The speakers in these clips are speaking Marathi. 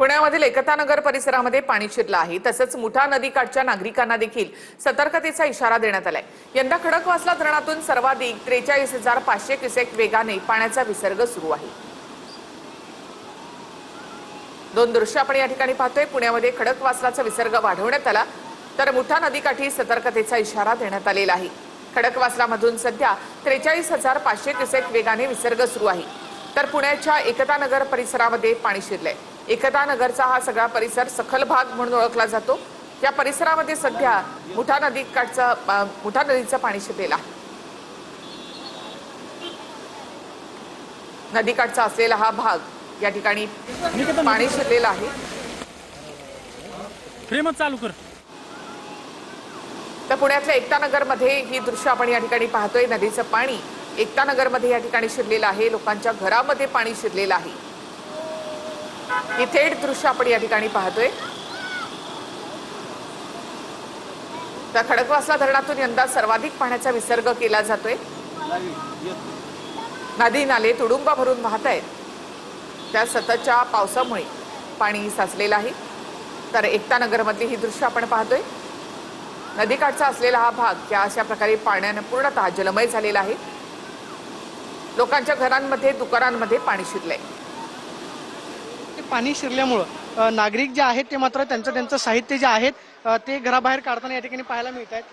पुण्यामधील एकतानगर परिसरामध्ये पाणी शिरलं आहे। तसंच मुठा नदीकाठच्या नागरिकांना देखील सतर्कतेचा इशारा देण्यात आलाय। यंदा खडकवासला धरणातून सर्वाधिक 43,500 क्युसेक वेगाने पाण्याचा विसर्ग सुरू आहे। दोन दृश्य आपण या ठिकाणी पाहतोय। पुण्यामध्ये खडकवासलाचा विसर्ग वाढवण्यात आला, तर मुठा नदीकाठी सतर्कतेचा इशारा देण्यात आलेला आहे। खडकवासलामधून सध्या 43,500 क्युसेक वेगाने विसर्ग सुरू आहे, तर पुण्याच्या एकतानगर परिसरामध्ये पाणी शिरलंय। एकतानगरचा हा सगळा परिसर सखल भाग म्हणून ओळखला जातो। या परिसरामध्ये सध्या मुठा नदीचं पाणी शिरलेलं आहे। नदीकाठचा असलेला हा भाग या ठिकाणी पाणी शिरलेला आहे। फ्रेमच चालू कर। तर पुण्यातल्या एकतानगरमध्ये ही दृश्य आपण या ठिकाणी पाहतोय। नदीचं पाणी एकतानगरमध्ये या ठिकाणी शिरलेलं आहे। लोकांच्या घरामध्ये पाणी शिरलेलं आहे। ही थेट दृश्य आपण या ठिकाणी पाहतोय। तर खडकवासला धरणातून यंदा सर्वाधिक पाण्याचा विसर्ग केला जातोय। नदी नाले तुडुंबा भरून वाहत आहेत। त्या सततच्या पावसामुळे पाणी साचलेलं आहे। तर एकतानगरमधली ही दृश्य आपण पाहतोय। नदीकाठचा असलेला हा भाग या अशा प्रकारे पाण्याने पूर्णतः जलमय झालेला आहे। लोकांच्या घरांमध्ये दुकानांमध्ये पाणी शिरलंय। पाणी शिरल्यामुळे नागरिक जे आहेत ते मात्र त्यांचं साहित्य जे आहेत ते घराबाहेर काढताना या ठिकाणी पाहायला मिळत आहेत।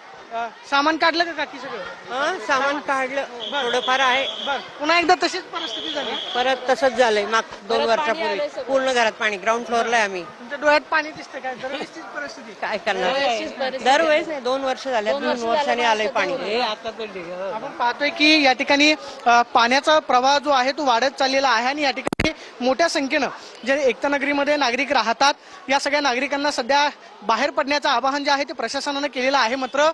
सामान काढलं का काकी सगळं? सामान काढलं, थोडंफार आहे। पुन्हा एकदा तशीच परिस्थिती झाली, परत तसंच झालंय। माग 2 वर्षापूर्वी पूर्ण घरात पाणी, ग्राउंड फ्लोअरला आहे आम्ही। तुमच्या डोळ्यात पाणी दिसतं काय? दरवेळीचीच परिस्थिती काय करणार? दरवेळेस नाही, 2 वर्ष झाले, 2 वर्षांनी आलंय पाणी। आपण पाहतोय की या ठिकाणी पाण्याचा प्रवाह जो आहे तो वाढत चाललेला आहे आणि या ठिकाणी मोठ्या संख्येनं जे एकतानगरीमध्ये नागरिक राहतात या सगळ्या नागरिकांना सध्या बाहेर पडण्याचं आवाहन जे आहे ते प्रशासनानं केलेलं आहे। मात्र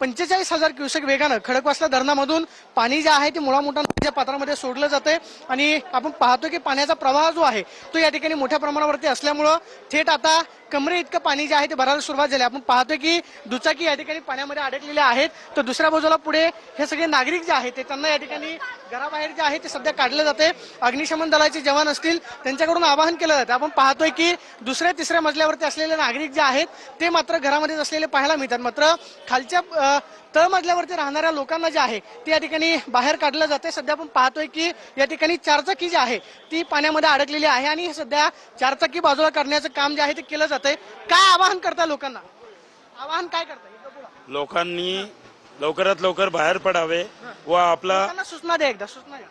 45,000 क्युसेक वेगानं खडकवासला धरणामधून पाणी जे आहे ते मुळामुठा नदीच्या पात्रामध्ये सोडलं जातंय आणि आपण पाहतो की पाण्याचा प्रवाह जो आहे तो या ठिकाणी मोठ्या प्रमाणावरती असल्यामुळं थेट आता कमरे इतकं पाणी जे आहे ते भरायला सुरुवात झाली। आपण पाहतोय की दुचाकी या ठिकाणी पाण्यामध्ये अडकलेले आहेत, तर दुसऱ्या बाजूला पुढे हे सगळे नागरिक जे आहेत ते त्यांना या ठिकाणी घराबाहेर जे आहे ते सध्या काढलं जाते। अग्निशमन दलाचे जवान असतील त्यांच्याकडून आवाहन केलं जातं। आपण पाहतोय की दुसऱ्या तिसऱ्या मजल्यावरती असलेले नागरिक जे आहेत ते मात्र घरामध्ये असलेले पाहायला मिळतात। मात्र खालच्या तळमजल्यावरती राहणाऱ्या लोकांना जे आहे ते या ठिकाणी बाहेर काढलं जाते। सध्या आपण पाहतोय की या ठिकाणी चारचाकी जी आहे ती पाण्यामध्ये अडकलेली आहे आणि सध्या चारचाकी बाजूला करण्याचं काम जे आहे ते केलं जातंय। काय आवाहन करता लोकांना? आवाहन काय करता? लोकांनी लवकरात लवकर बाहेर पडावे व आपला सूचना द्या, एकदा सूचना द्या।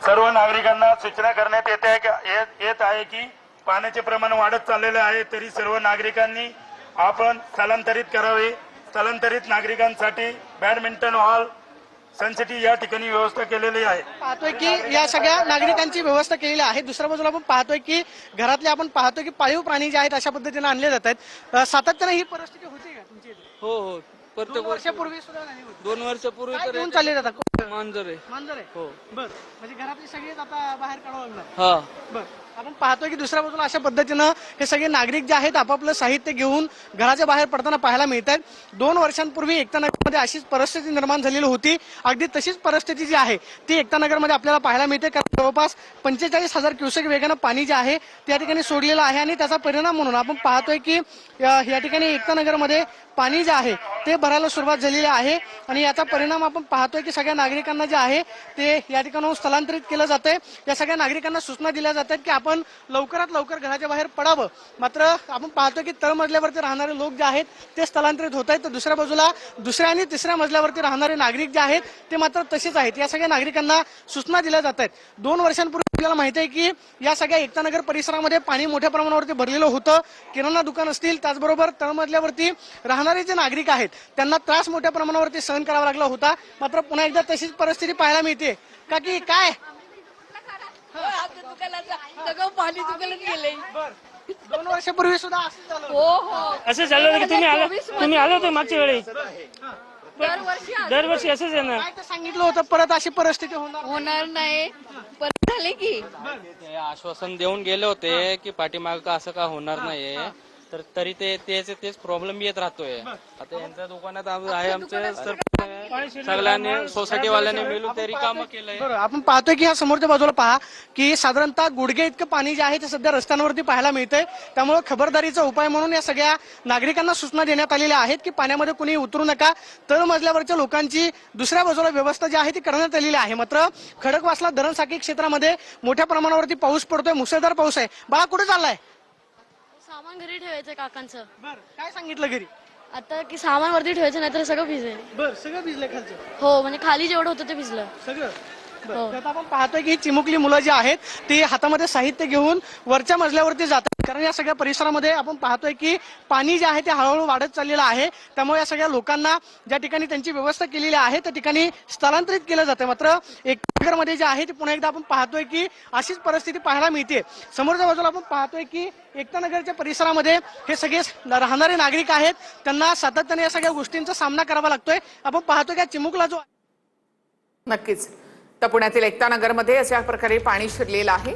सर्व नागरिकांना सूचना करण्यात येत आहे की पाण्याचे प्रमाण वाढत चाललेले आहे, तरी सर्व नागरिकांनी आपण स्थलांतरित करावे। स्थलांतरित नागरिकांसाठी बॅडमिंटन हॉल, सनसिटी या ठिकाणी व्यवस्था केलेली आहे। पाहतोय की या सगळ्या नागरिकांची व्यवस्था केलेली आहे। दुसऱ्या बाजूला आपण पाहतोय की घरातले आपण पाहतोय की पाळीव प्राणी जे आहेत अशा पद्धतीने आणले जात आहेत। सातत्याने ही परिस्थिती होती का तुमची इथे? हो, प्रत्येक वर्षापूर्वी सुद्धा झाली होती। 2 वर्षापूर्वी काय तर घेऊन चालले जातात? मांजर आहे। मांजर आहे? हो. बर, म्हणजे घरातले सगळेच आता बाहेर काढावं लागणार? हा, बर, आपण पाहतोय की दुसऱ्या बाजूला अशा पद्धतीनं हे सगळे नागरिक जे आहेत आपापलं साहित्य घेऊन घराच्या बाहेर पडताना पाहायला मिळत आहेत। 2 वर्षांपूर्वी एकतानगरमध्ये अशीच परिस्थिती निर्माण झालेली होती। अगदी तशीच परिस्थिती जी आहे ती एकतानगरमध्ये आपल्याला पाहायला मिळते, कारण जवळपास 45,000 क्युसेक वेगानं पाणी जे आहे त्या ठिकाणी सोडलेलं आहे आणि त्याचा परिणाम म्हणून आपण पाहतोय की या ठिकाणी एकतानगरमध्ये पाणी जे आहे ते भरायला सुरुवात झालेली आहे आणि याचा परिणाम आपण पाहतोय की सगळ्या नागरिकांना जे आहे ते या ठिकाणाहून स्थलांतरित केलं जातंय। या सगळ्या नागरिकांना सूचना दिल्या जातात की आपण लवकरात लवकर घराच्या बाहेर पडावं। मात्र आपण पाहतो की तळमजल्यावरती राहणारे लोक जे आहेत ते स्थलांतरित होत आहेत, तर दुसऱ्या बाजूला दुसऱ्या आणि तिसऱ्या मजल्यावरती राहणारे नागरिक जे आहेत ते मात्र तसेच आहेत। या सगळ्या नागरिकांना सूचना दिल्या जात आहेत। 2 वर्षांपूर्वी आपल्याला माहिती आहे की या सगळ्या एकतानगर परिसरामध्ये पाणी मोठ्या प्रमाणावरती भरलेलं होतं। किराणा दुकान असतील, त्याचबरोबर तळमजल्यावरती राहणारे जे नागरिक आहेत त्यांना त्रास मोठ्या प्रमाणावरती सहन करावा लागला होता। मात्र पुन्हा एकदा तशीच परिस्थिती पाहायला मिळते का की काय सगळं पाणी दुकानात गेले। 2 वर्षापूर्वी सुद्धा असं झालं? हो, असं झालं की तुम्ही आलो होते मागच्या वेळी। दरवर्षी असंच आहे ना। काय तर सांगितलं होतं परत अशी परिस्थिती होणार नाही, परत झाले की ते आश्वासन देऊन गेले होते की पाठीमाग असं का होणार नाहीये, तर तरी तेच प्रॉब्लेम येत राहतोय. आता यांच्या दुकानात आहे आमच्या सगळ्यांनी सोसायटी वाल्यांनी मिळून तरी काम केलंय. बरं, आपण पाहतोय की ह्या समोरच्या बाजूला पहा की साधारणतः गुडघे इतकं पाणी जे आहे ते सध्या रस्त्यांवरती पाहायला मिळतंय. त्यामुळे खबरदारीचा उपाय म्हणून या सगळ्या नागरिकांना सूचना देण्यात आलेल्या आहेत की पाण्यामध्ये कुणी उतरू नका. तळमजल्यावरच्या लोकांची दुसऱ्या बाजूला व्यवस्था जी आहे ती करण्यात आलेली आहे. मात्र खडकवासला धरणसाखळी क्षेत्रामध्ये मोठ्या प्रमाणावरती पाऊस पडतोय, मुसळधार पाऊस आहे. बाळा कुठे चाललाय? सामान घरी ठेवायचं काकांचं. बरं, काय सांगितलं घरी? आता की सामान वरती ठेवायचं नाही तर सगळं भिजेल. बरं, सगळं भिजलंय खालचं हो म्हणजे खाली जेवढं होतं ते भिजलं. सगळं. बरं, तर आपण पाहतोय की ही चिमुकली मुलं जी आहेत ती हातामध्ये साहित्य घेऊन वरच्या मजल्यावरती जातात. कारण या सगळ्या परिसरामध्ये आपण पाहतोय की पाणी जे आहे ते हळूहळू वाढत चाललेलं आहे. त्यामुळे या सगळ्या लोकांना ज्या ठिकाणी त्यांची व्यवस्था केलेली आहे त्या ठिकाणी स्थलांतरित केलं जातं. मात्र एकतानगरमध्ये जे आहे ते पुन्हा एकदा आपण पाहतोय की अशीच परिस्थिती पाहायला मिळते. समोरच्या बाजूला आपण पाहतोय की एकतानगरच्या परिसरामध्ये हे सगळे राहणारे नागरिक आहेत, त्यांना सातत्याने या सगळ्या गोष्टींचा सामना करावा लागतोय. आपण पाहतोय की चिमुकला जो नक्कीच तर पुण्यातील एकता नगरमध्ये अशा प्रकारे पाणी शिरलेलं आहे.